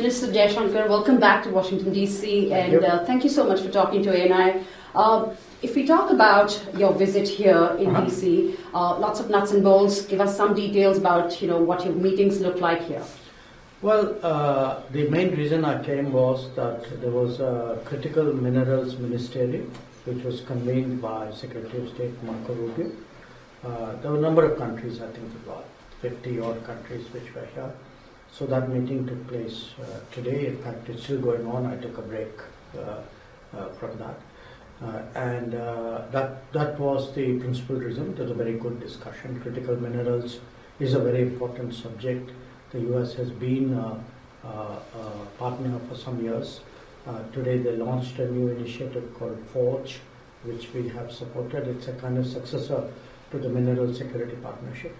Minister Jaishankar, welcome back to Washington DC, and thank you so much for talking to ANI. If we talk about your visit here in DC, lots of nuts and bolts. Give us some details about what your meetings look like here. Well, the main reason I came was that there was a critical minerals ministerial which was convened by Secretary of State Marco Rubio. There were a number of countries, I think about 50 odd countries which were here. So that meeting took place today. In fact, it's still going on. I took a break from that. That was the principal reason. It was a very good discussion. Critical minerals is a very important subject. The US has been a partner for some years. Today they launched a new initiative called Forge, which we have supported. It's a kind of successor to the Mineral Security Partnership.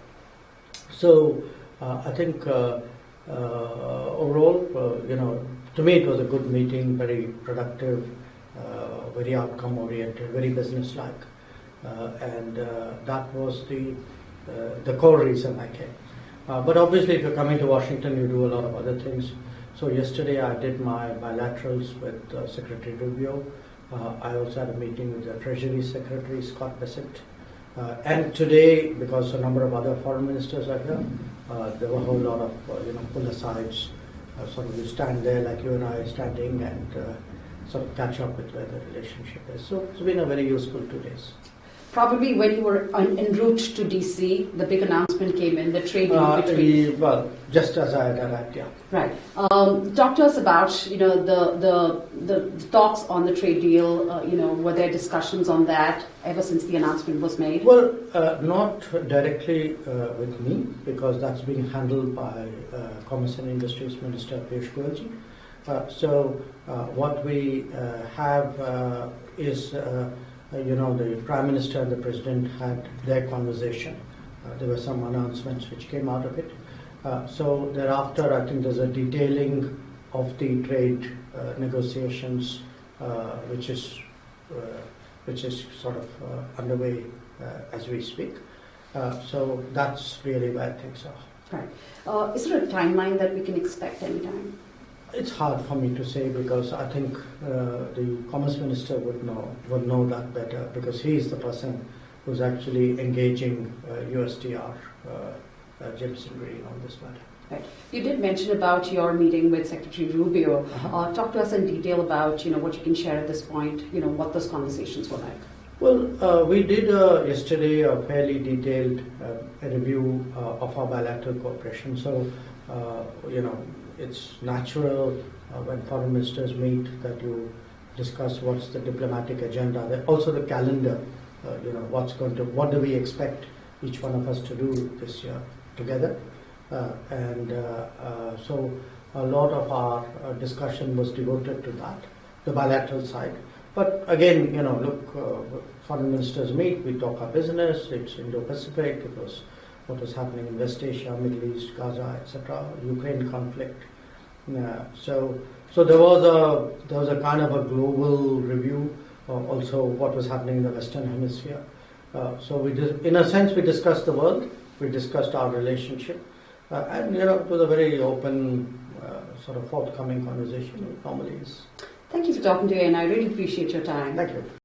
So I think overall, to me it was a good meeting, very productive, very outcome-oriented, very business-like, and that was the core reason I came. But obviously, if you're coming to Washington, you do a lot of other things. So yesterday I did my bilaterals with Secretary Rubio. I also had a meeting with the Treasury Secretary, Scott Bessent. And today, because a number of other foreign ministers are here, there were a whole lot of pull-asides. Sort of you stand there like you and I are standing and sort of catch up with where the relationship is. So it's been a very useful 2 days. Probably when you were en route to DC, the big announcement came in, the trade deal between... Well, just as I had arrived, yeah. Right. Talk to us about, the talks on the trade deal. Were there discussions on that ever since the announcement was made? Well, not directly with me, because that's being handled by Commerce and Industries Minister Piyush Goyal. So what we have is... the Prime Minister and the President had their conversation. There were some announcements which came out of it. So thereafter, I think there's a detailing of the trade negotiations, which is sort of underway as we speak. So that's really where things are. Right. Is there a timeline that we can expect anytime? It's hard for me to say, because I think the Commerce Minister would know that better, because he is the person who's actually engaging USTR, Jameson Green, on this matter. Right. You did mention about your meeting with Secretary Rubio. Talk to us in detail about what you can share at this point. What those conversations were like. Well, we did yesterday a fairly detailed review of our bilateral cooperation. So it's natural when foreign ministers meet that you discuss what's the diplomatic agenda. Also the calendar, what do we expect each one of us to do this year together. So a lot of our discussion was devoted to that, the bilateral side. But again, foreign ministers meet, we talk our business, it's Indo-Pacific, it was what was happening in West Asia, Middle East, Gaza, etc., Ukraine conflict. So there was a kind of a global review, also what was happening in the Western Hemisphere. So in a sense, we discussed the world, we discussed our relationship, and it was a very open, sort of forthcoming conversation. It normally is. Thank you for talking to me, and I really appreciate your time. Thank you.